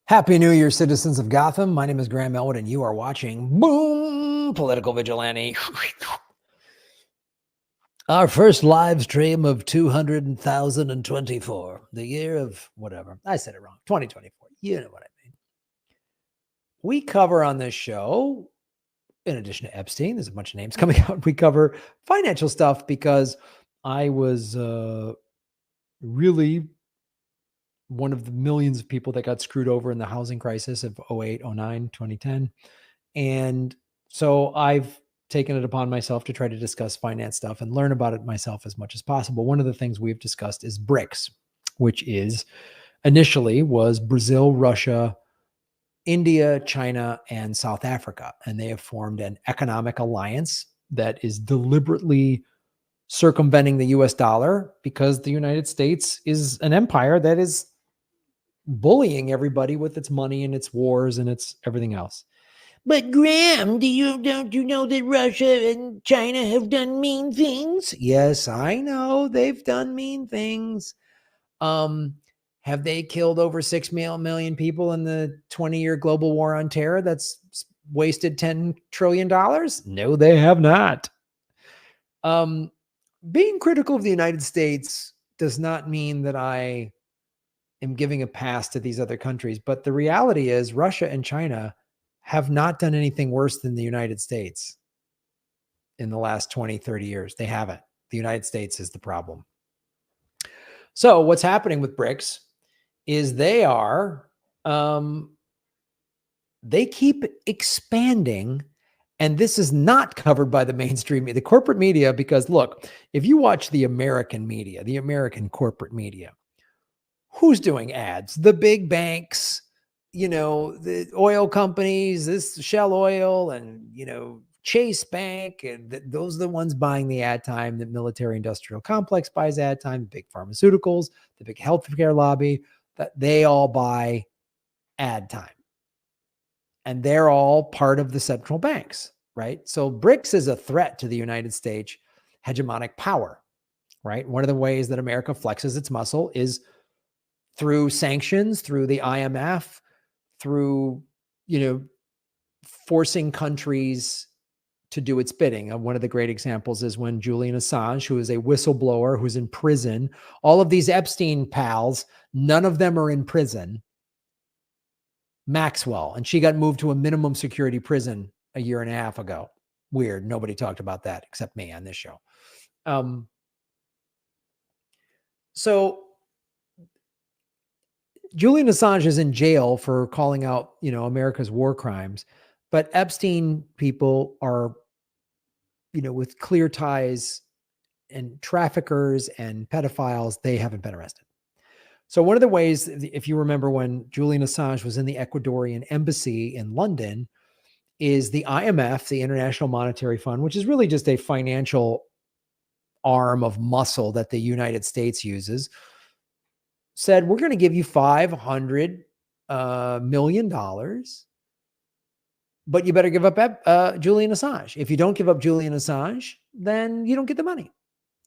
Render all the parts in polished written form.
Happy New Year, citizens of Gotham. My name is Graham Elwood, and you are watching Boom Political Vigilante. Our first live stream of 200,024, the year of whatever. I said it wrong. 2024. You know what I mean. We cover on this show, in addition to Epstein, there's a bunch of names coming out. We cover financial stuff because I was really one of the millions of people that got screwed over in the housing crisis of 08, 09, 2010. And so I've taken it upon myself to try to discuss finance stuff and learn about it myself as much as possible. One of the things we've discussed is BRICS, which is initially was Brazil, Russia, India, China, and South Africa. And they have formed an economic alliance that is deliberately circumventing the US dollar because the United States is an empire that is bullying everybody with its money and its wars and its everything else. But Graham, don't you know that Russia and China have done mean things? Yes, I know they've done mean things. Have they killed over 6 million people in the 20-year global war on terror that's wasted $10 trillion? No, they have not. Being critical of the United States does not mean that I am giving a pass to these other countries. But the reality is Russia and China have not done anything worse than the United States in the last 20, 30 years. They haven't. The United States is the problem. So what's happening with BRICS is they keep expanding. And this is not covered by the mainstream media, the corporate media, because look, if you watch the American media, the American corporate media, who's doing ads? The big banks, the oil companies, this Shell Oil and, Chase Bank. And those are the ones buying the ad time. The military industrial complex buys ad time, the big pharmaceuticals, the big healthcare lobby, that they all buy ad time. And they're all part of the central banks, right? So BRICS is a threat to the United States hegemonic power, right? One of the ways that America flexes its muscle is through sanctions, through the IMF, through, forcing countries to do its bidding. And one of the great examples is when Julian Assange, who is a whistleblower who's in prison, all of these Epstein pals, none of them are in prison. Maxwell, and she got moved to a minimum security prison a year and a half ago. Weird. Nobody talked about that except me on this show. So Julian Assange is in jail for calling out, America's war crimes, but Epstein people are, with clear ties and traffickers and pedophiles, they haven't been arrested. So one of the ways, if you remember when Julian Assange was in the Ecuadorian embassy in London, is the IMF, the International Monetary Fund, which is really just a financial arm of muscle that the United States uses, said, we're going to give you $500 million, but you better give up Julian Assange. If you don't give up Julian Assange, then you don't get the money.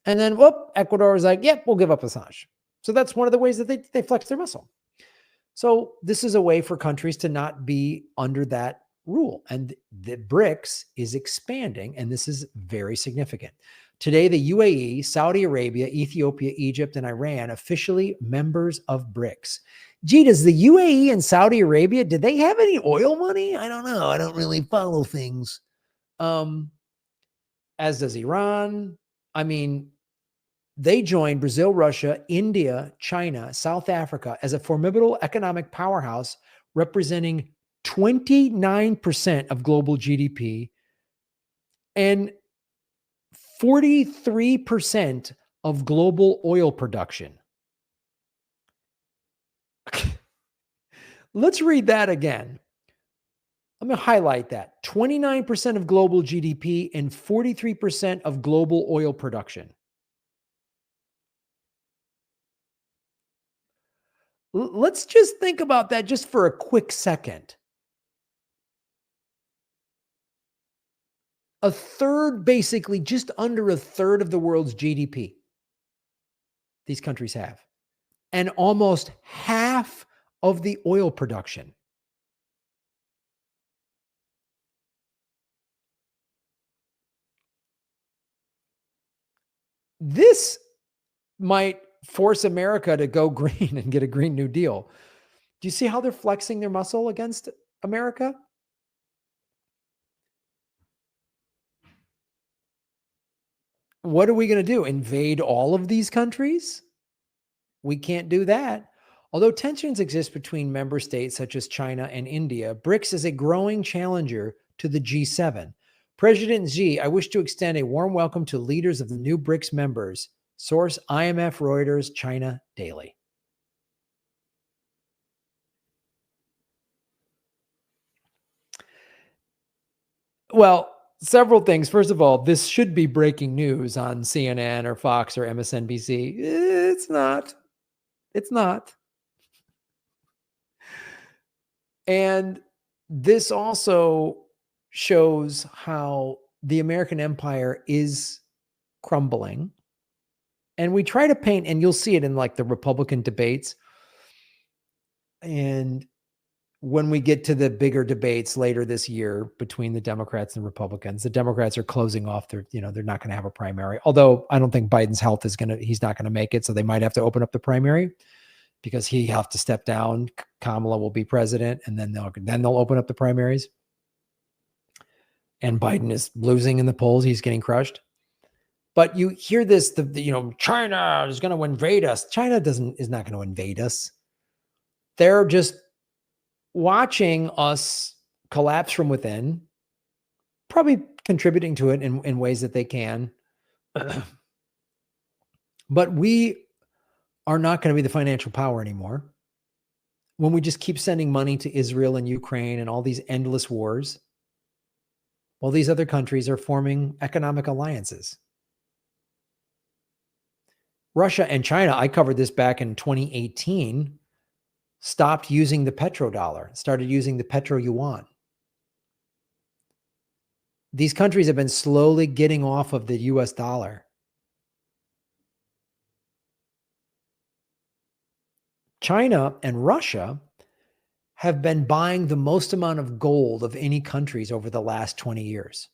And then, Ecuador was like, yep, we'll give up Assange. So that's one of the ways that they flex their muscle. So this is a way for countries to not be under that rule. And the BRICS is expanding, and this is very significant. Today, the UAE, Saudi Arabia, Ethiopia, Egypt, and Iran officially members of BRICS. Gee, does the UAE and Saudi Arabia, did they have any oil money? I don't know. I don't really follow things. As does Iran. I mean, they joined Brazil, Russia, India, China, South Africa as a formidable economic powerhouse representing 29% of global GDP and 43% of global oil production. Let's read that again. I'm going to highlight that. 29% of global GDP and 43% of global oil production. Let's just think about that just for a quick second. A third, basically just under a third of the world's GDP, these countries have. And almost half of the oil production. This might force America to go green and get a Green New Deal. Do you see how they're flexing their muscle against America? What are we going to do? Invade all of these countries? We can't do that. Although tensions exist between member states such as China and India, BRICS is a growing challenger to the G7. President Xi, I wish to extend a warm welcome to leaders of the new BRICS members. Source IMF, Reuters, China Daily. Well, several things. First of all, this should be breaking news on CNN or Fox or MSNBC. It's not. It's not. And this also shows how the American empire is crumbling. And we try to paint, and you'll see it in like the Republican debates. And when we get to the bigger debates later this year between the Democrats and Republicans, the Democrats are closing off their, they're not going to have a primary. Although I don't think Biden's health he's not going to make it. So they might have to open up the primary because he have to step down. Kamala will be president, and then they'll open up the primaries. And Biden is losing in the polls. He's getting crushed. But you hear this, China is going to invade us. China is not going to invade us. They're just watching us collapse from within, probably contributing to it in ways that they can. But we are not going to be the financial power anymore. When we just keep sending money to Israel and Ukraine and all these endless wars, while these other countries are forming economic alliances. Russia and China, I covered this back in 2018, stopped using the petrodollar, started using the petro yuan. These countries have been slowly getting off of the US dollar. China and Russia have been buying the most amount of gold of any countries over the last 20 years.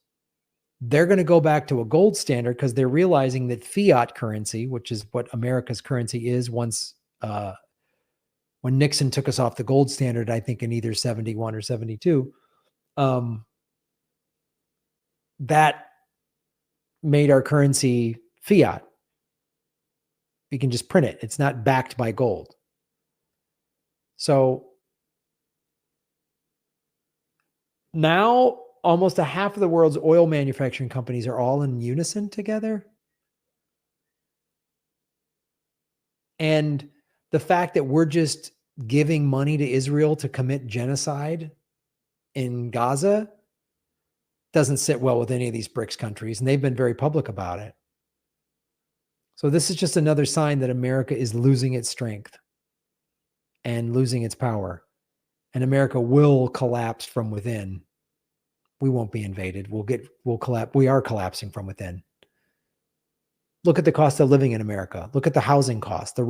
They're going to go back to a gold standard because they're realizing that fiat currency, which is what America's currency is once, when Nixon took us off the gold standard, I think in either 71 or 72, that made our currency fiat. You can just print it. It's not backed by gold. So now almost a half of the world's oil manufacturing companies are all in unison together. And the fact that we're just giving money to Israel to commit genocide in Gaza doesn't sit well with any of these BRICS countries, and they've been very public about it. So this is just another sign that America is losing its strength and losing its power, and America will collapse from within. We won't be invaded. We'll collapse. We are collapsing from within. Look at the cost of living in America. Look at the housing cost, the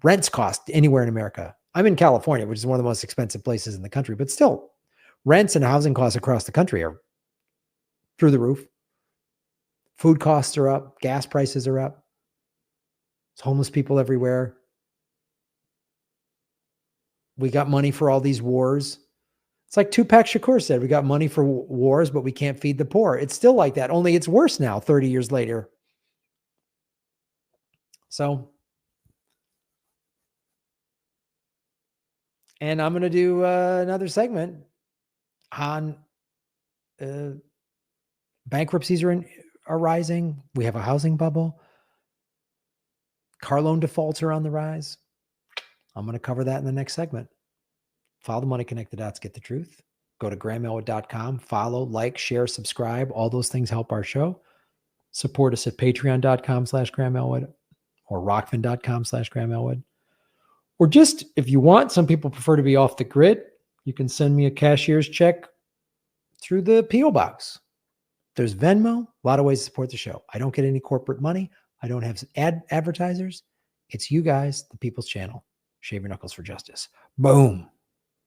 rents cost anywhere in America. I'm in California, which is one of the most expensive places in the country, but still, rents and housing costs across the country are through the roof. Food costs are up. Gas prices are up. There's homeless people everywhere. We got money for all these wars. It's like Tupac Shakur said, we got money for wars, but we can't feed the poor. It's still like that, only it's worse now, 30 years later. So, and I'm going to do another segment on bankruptcies are rising. We have a housing bubble. Car loan defaults are on the rise. I'm going to cover that in the next segment. Follow the Money Connect the Dots, get the truth. Go to GrahamElwood.com. Follow, like, share, subscribe. All those things help our show. Support us at patreon.com/GrahamElwood or rockfin.com/GrahamElwood. Or just, if you want, some people prefer to be off the grid, you can send me a cashier's check through the P.O. Box. There's Venmo, a lot of ways to support the show. I don't get any corporate money. I don't have advertisers. It's you guys, the people's channel. Shave your knuckles for justice. Boom.